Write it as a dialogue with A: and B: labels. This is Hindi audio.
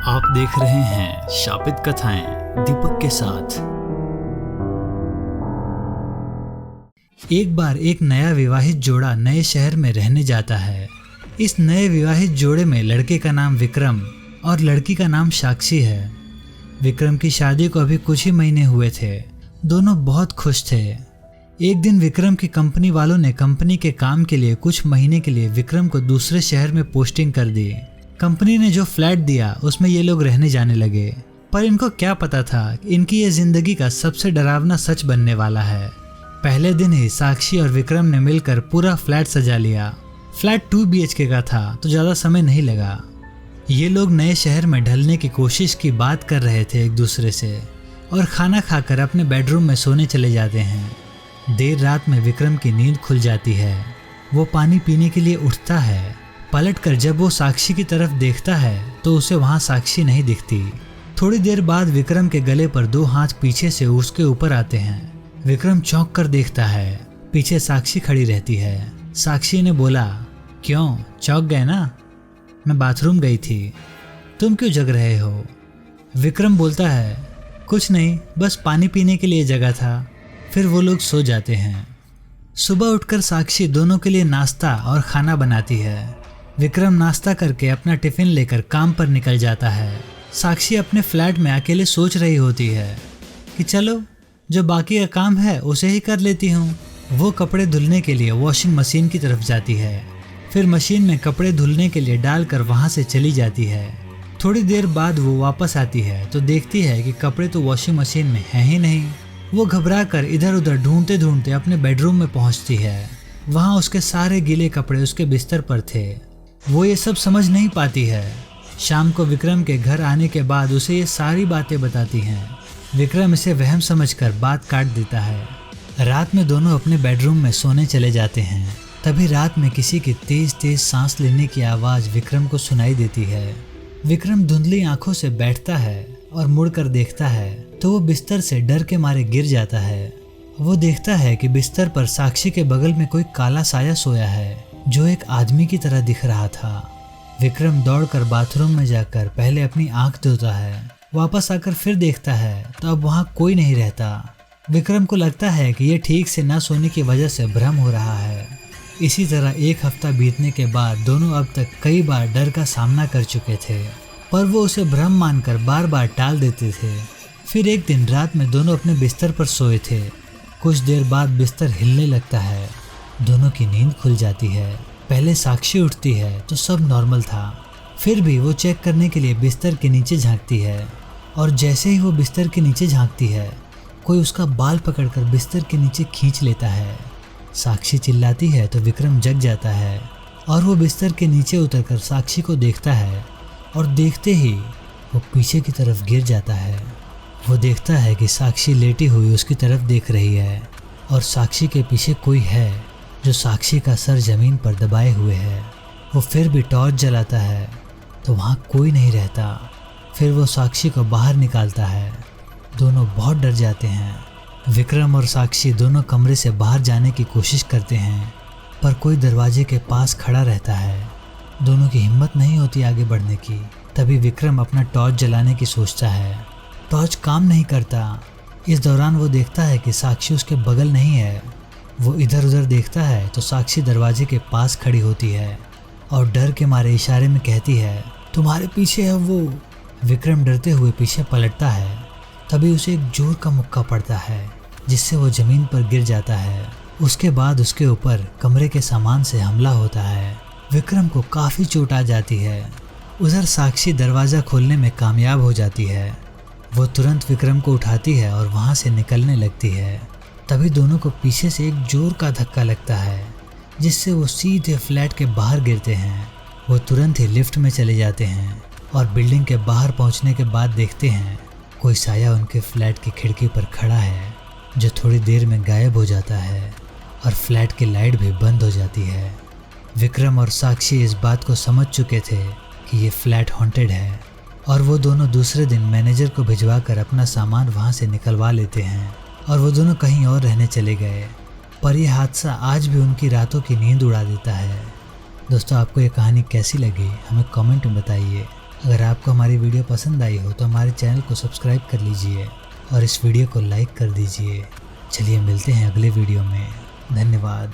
A: आप देख रहे हैं शापित कथाएं दीपक के साथ। एक बार एक नया विवाहित जोड़ा नए शहर में रहने जाता है। इस नए विवाहित जोड़े में लड़के का नाम विक्रम और लड़की का नाम साक्षी है। विक्रम की शादी को अभी कुछ ही महीने हुए थे। दोनों बहुत खुश थे। एक दिन विक्रम की कंपनी वालों ने कंपनी के काम के लिए कुछ महीने के लिए विक्रम को दूसरे शहर में पोस्टिंग कर दी। कंपनी ने जो फ्लैट दिया उसमें ये लोग रहने जाने लगे, पर इनको क्या पता था कि इनकी ये जिंदगी का सबसे डरावना सच बनने वाला है। पहले दिन ही साक्षी और विक्रम ने मिलकर पूरा फ्लैट सजा लिया। फ्लैट 2 BHK का था तो ज़्यादा समय नहीं लगा। ये लोग नए शहर में ढलने की कोशिश की बात कर रहे थे एक दूसरे से और खाना खाकर अपने बेडरूम में सोने चले जाते हैं। देर रात में विक्रम की नींद खुल जाती है। वो पानी पीने के लिए उठता है। पलटकर जब वो साक्षी की तरफ देखता है तो उसे वहाँ साक्षी नहीं दिखती। थोड़ी देर बाद विक्रम के गले पर 2 हाथ पीछे से उसके ऊपर आते हैं। विक्रम चौंक कर देखता है, पीछे साक्षी खड़ी रहती है। साक्षी ने बोला, क्यों चौंक गए ना? मैं बाथरूम गई थी, तुम क्यों जग रहे हो? विक्रम बोलता है, कुछ नहीं, बस पानी पीने के लिए जगा था। फिर वो लोग सो जाते हैं। सुबह उठकर साक्षी दोनों के लिए नाश्ता और खाना बनाती है। विक्रम नाश्ता करके अपना टिफिन लेकर काम पर निकल जाता है। साक्षी अपने फ्लैट में अकेले सोच रही होती है कि चलो जो बाकी का काम है उसे ही कर लेती हूँ। वो कपड़े धुलने के लिए वॉशिंग मशीन की तरफ जाती है। फिर मशीन में कपड़े धुलने के लिए डालकर वहाँ से चली जाती है। थोड़ी देर बाद वो वापस आती है तो देखती है कि कपड़े तो वॉशिंग मशीन में हैं ही नहीं। वो घबरा कर इधर उधर ढूंढते ढूंढते अपने बेडरूम में पहुँचती है। वहाँ उसके सारे गीले कपड़े उसके बिस्तर पर थे। वो ये सब समझ नहीं पाती है। शाम को विक्रम के घर आने के बाद उसे ये सारी बातें बताती हैं। विक्रम इसे वहम समझकर बात काट देता है। रात में दोनों अपने बेडरूम में सोने चले जाते हैं। तभी रात में किसी की तेज तेज सांस लेने की आवाज़ विक्रम को सुनाई देती है। विक्रम धुंधली आंखों से बैठता है और मुड़कर देखता है तो वो बिस्तर से डर के मारे गिर जाता है। वो देखता है कि बिस्तर पर साक्षी के बगल में कोई काला साया सोया है जो एक आदमी की तरह दिख रहा था। विक्रम दौड़कर बाथरूम में जाकर पहले अपनी आंख धोता है। वापस आकर फिर देखता है तो अब वहाँ कोई नहीं रहता। विक्रम को लगता है कि ये ठीक से न सोने की वजह से भ्रम हो रहा है। इसी तरह 1 हफ्ता बीतने के बाद दोनों अब तक कई बार डर का सामना कर चुके थे, पर वो उसे भ्रम मानकर बार बार टाल देते थे। फिर एक दिन रात में दोनों अपने बिस्तर पर सोए थे। कुछ देर बाद बिस्तर हिलने लगता है। दोनों की नींद खुल जाती है। पहले साक्षी उठती है तो सब नॉर्मल था। फिर भी वो चेक करने के लिए बिस्तर के नीचे झांकती है और जैसे ही वो बिस्तर के नीचे झांकती है कोई उसका बाल पकड़कर बिस्तर के नीचे खींच लेता है। साक्षी चिल्लाती है तो विक्रम जग जाता है और वो बिस्तर के नीचे उतरकर साक्षी को देखता है और देखते ही वो पीछे की तरफ गिर जाता है। वो देखता है कि साक्षी लेटी हुई उसकी तरफ देख रही है और साक्षी के पीछे कोई है जो साक्षी का सर जमीन पर दबाए हुए है। वो फिर भी टॉर्च जलाता है तो वहाँ कोई नहीं रहता। फिर वो साक्षी को बाहर निकालता है। दोनों बहुत डर जाते हैं। विक्रम और साक्षी दोनों कमरे से बाहर जाने की कोशिश करते हैं, पर कोई दरवाजे के पास खड़ा रहता है। दोनों की हिम्मत नहीं होती आगे बढ़ने की। तभी विक्रम अपना टॉर्च जलाने की सोचता है। टॉर्च काम नहीं करता। इस दौरान वो देखता है कि साक्षी उसके बगल नहीं है। वो इधर उधर देखता है तो साक्षी दरवाजे के पास खड़ी होती है और डर के मारे इशारे में कहती है, तुम्हारे पीछे है वो। विक्रम डरते हुए पीछे पलटता है। तभी उसे एक जोर का मुक्का पड़ता है जिससे वो जमीन पर गिर जाता है। उसके बाद उसके ऊपर कमरे के सामान से हमला होता है। विक्रम को काफ़ी चोट आ जाती है। उधर साक्षी दरवाज़ा खोलने में कामयाब हो जाती है। वो तुरंत विक्रम को उठाती है और वहाँ से निकलने लगती है। तभी दोनों को पीछे से एक जोर का धक्का लगता है जिससे वो सीधे फ्लैट के बाहर गिरते हैं। वो तुरंत ही लिफ्ट में चले जाते हैं और बिल्डिंग के बाहर पहुंचने के बाद देखते हैं कोई साया उनके फ्लैट की खिड़की पर खड़ा है जो थोड़ी देर में गायब हो जाता है और फ्लैट की लाइट भी बंद हो जाती है। विक्रम और साक्षी इस बात को समझ चुके थे कि ये फ्लैट हॉन्टेड है और वो दोनों दूसरे दिन मैनेजर को भिजवा कर अपना सामान वहाँ से निकलवा लेते हैं और वो दोनों कहीं और रहने चले गए। पर यह हादसा आज भी उनकी रातों की नींद उड़ा देता है। दोस्तों, आपको ये कहानी कैसी लगी हमें कमेंट में बताइए अगर आपको हमारी वीडियो पसंद आई हो तो हमारे चैनल को सब्सक्राइब कर लीजिए और इस वीडियो को लाइक कर दीजिए। चलिए मिलते हैं अगले वीडियो में। धन्यवाद।